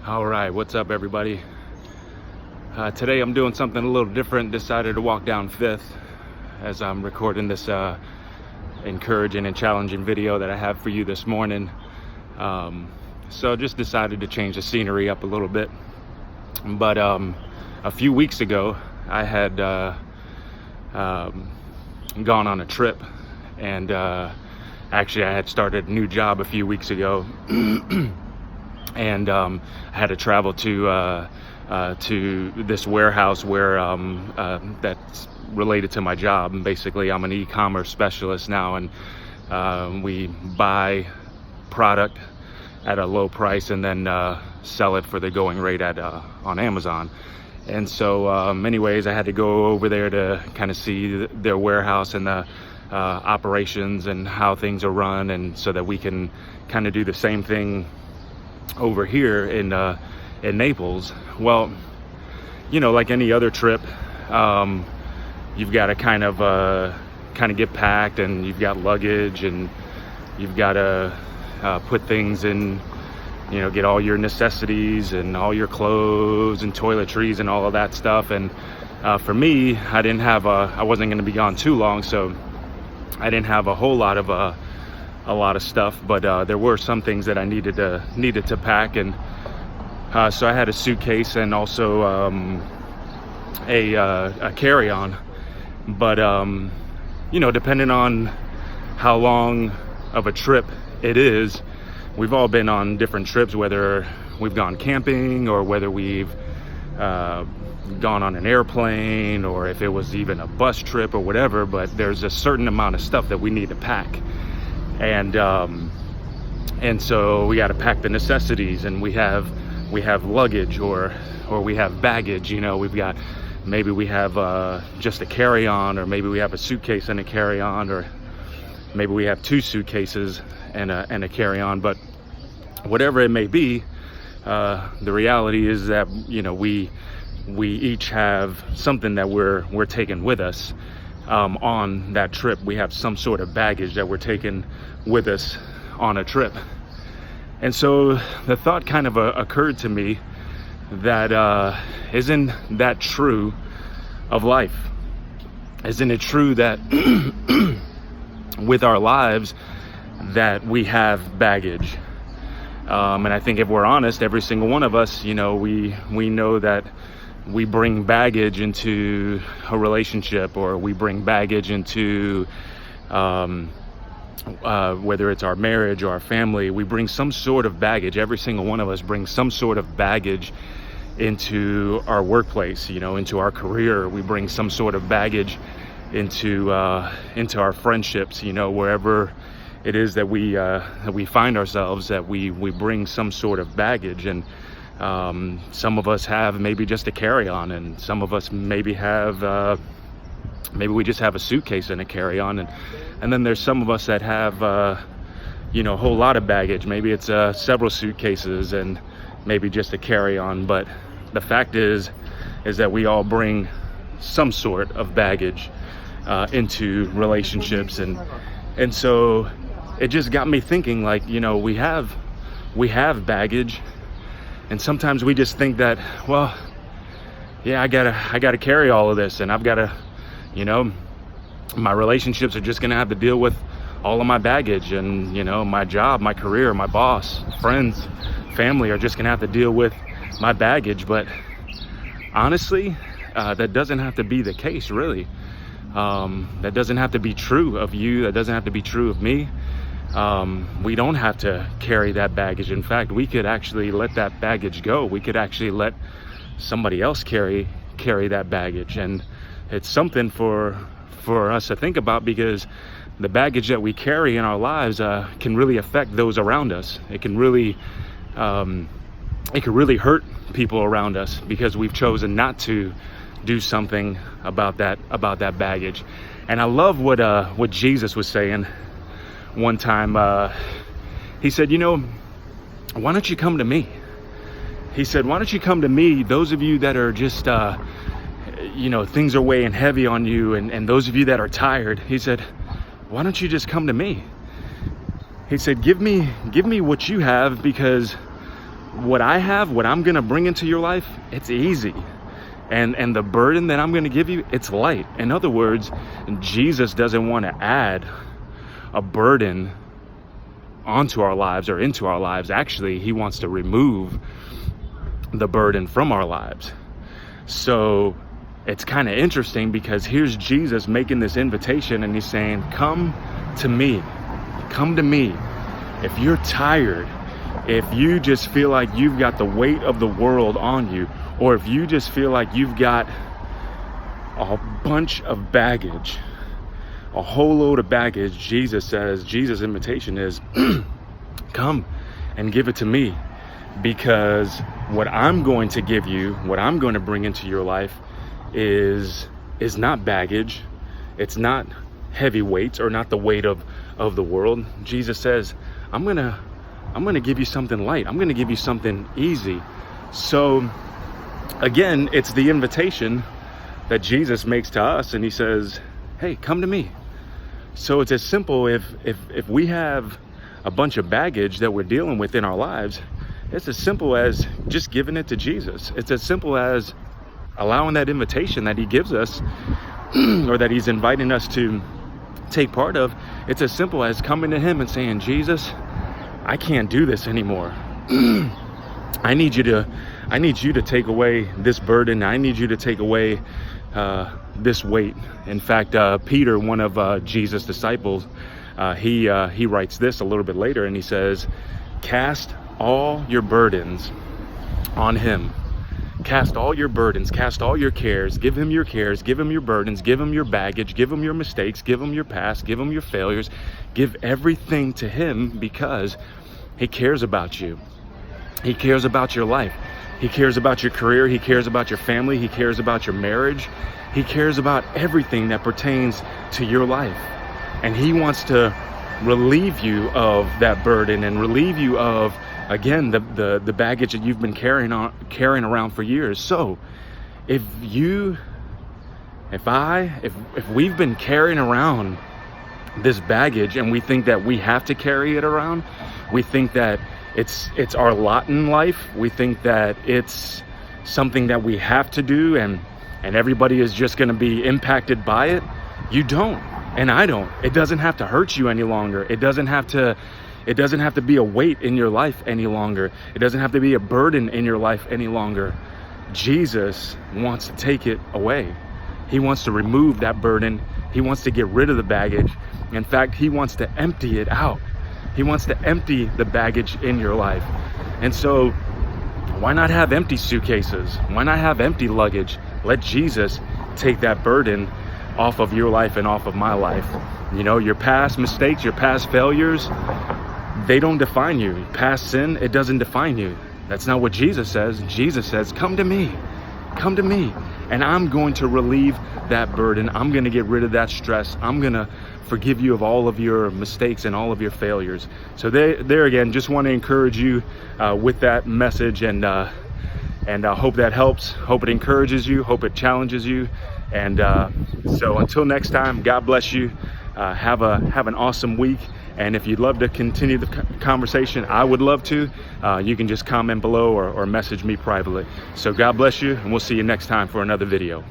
All right, what's up, everybody? Today I'm doing something a little different. Decided to walk down Fifth as I'm recording this encouraging and challenging video that I have for you this morning. So just decided to change the scenery up a little bit. But a few weeks ago, I had gone on a trip, and actually I had started a new job a few weeks ago. And I had to travel to this warehouse where that's related to my job. And basically, I'm an e-commerce specialist now, and we buy product at a low price and then sell it for the going rate at on Amazon. And so, anyways, I had to go over there to kind of see their warehouse and the operations and how things are run, and so that we can kind of do the same thing over here in Naples. Well, you know, like any other trip, you've got to kind of get packed, and you've got luggage, and you've got to put things in, you know, get all your necessities and all your clothes and toiletries and all of that stuff. And for me, I wasn't going to be gone too long, so I didn't have a whole lot of stuff, but there were some things that I needed to pack. And so I had a suitcase and also a carry-on. But you know, depending on how long of a trip it is, we've all been on different trips, whether we've gone camping or whether we've gone on an airplane, or if it was even a bus trip or whatever. But there's a certain amount of stuff that we need to pack. And so we got to pack the necessities, and we have luggage or we have baggage. You know, maybe we have just a carry-on, or maybe we have a suitcase and a carry-on, or maybe we have two suitcases and a carry-on. But whatever it may be, the reality is that, you know, we each have something that we're taking with us. On that trip, we have some sort of baggage that we're taking with us on a trip. And so the thought kind of occurred to me that isn't that true of life? Isn't it true that with our lives that we have baggage? And I think if we're honest, every single one of us, you know, we know that we bring baggage into a relationship, or we bring baggage into whether it's our marriage or our family. We bring some sort of baggage. Every single one of us brings some sort of baggage into our workplace, you know, into our career. We bring some sort of baggage into our friendships, you know, wherever it is that we find ourselves, that we bring some sort of baggage. And some of us have maybe just a carry-on, and some of us maybe have maybe we just have a suitcase and a carry-on, and then there's some of us that have you know, a whole lot of baggage. Maybe it's several suitcases and maybe just a carry-on. But the fact is that we all bring some sort of baggage into relationships, and so it just got me thinking, like, you know, we have baggage. And sometimes we just think that, well, yeah, I gotta carry all of this, and I've gotta, you know, my relationships are just gonna have to deal with all of my baggage, and, you know, my job, my career, my boss, friends, family are just gonna have to deal with my baggage. But honestly, that doesn't have to be the case, really. That doesn't have to be true of you. That doesn't have to be true of me. We don't have to carry that baggage. In fact, we could actually let that baggage go. We could actually let somebody else carry that baggage. And it's something for us to think about, because the baggage that we carry in our lives can really affect those around us. It can really hurt people around us, because we've chosen not to do something about that baggage. And I love what Jesus was saying one time. He said, you know, why don't you come to me? He said, why don't you come to me, those of you that are just you know, things are weighing heavy on you, and those of you that are tired. He said, why don't you just come to me? He said, give me what you have, because what I have, what I'm gonna bring into your life, it's easy. And the burden that I'm gonna give you, it's light. In other words, Jesus doesn't want to add a burden onto our lives or into our lives. Actually, he wants to remove the burden from our lives. So it's kind of interesting, because here's Jesus making this invitation, and he's saying, come to me. Come to me. If you're tired, if you just feel like you've got the weight of the world on you, or if you just feel like you've got a bunch of baggage, a whole load of baggage, Jesus' invitation is, come and give it to me. Because what I'm going to give you, what I'm going to bring into your life is not baggage. It's not heavy weights, or not the weight of the world. Jesus says, I'm gonna give you something light. I'm gonna give you something easy. So again, it's the invitation that Jesus makes to us, and he says, hey, come to me. So it's as simple, if we have a bunch of baggage that we're dealing with in our lives, it's as simple as just giving it to Jesus. It's as simple as allowing that invitation that he gives us, or that he's inviting us to take part of. It's as simple as coming to him and saying, Jesus, I can't do this anymore. I need you to take away this burden. I need you to take away this weight. In fact, Peter, one of Jesus' disciples, he writes this a little bit later, and he says, cast all your burdens on him. Cast all your burdens, cast all your cares, give him your cares, give him your burdens, give him your baggage, give him your mistakes, give him your past, give him your failures. Give everything to him, because he cares about you. He cares about your life. He cares about your career. He cares about your family. He cares about your marriage. He cares about everything that pertains to your life. And he wants to relieve you of that burden, and relieve you of, again, the baggage that you've been carrying around for years. So if we've been carrying around this baggage, and we think that we have to carry it around, we think that it's our lot in life, we think that it's something that we have to do, and everybody is just going to be impacted by it, you don't, and I don't. It doesn't have to hurt you any longer. It doesn't have to be a weight in your life any longer. It doesn't have to be a burden in your life any longer. Jesus wants to take it away. He wants to remove that burden. He wants to get rid of the baggage. In fact, he wants to empty it out. He wants to empty the baggage in your life. And so why not have empty suitcases? Why not have empty luggage? Let Jesus take that burden off of your life and off of my life. You know, your past mistakes, your past failures, they don't define you. Past sin, it doesn't define you. That's not what Jesus says. Jesus says, come to me, and I'm going to relieve that burden. I'm going to get rid of that stress. I'm going to forgive you of all of your mistakes and all of your failures. So there again, just want to encourage you with that message, and hope that helps. Hope it encourages you. Hope it challenges you. And so until next time, God bless you. Have an awesome week. And if you'd love to continue the conversation, I would love to. You can just comment below or message me privately. So God bless you, and we'll see you next time for another video.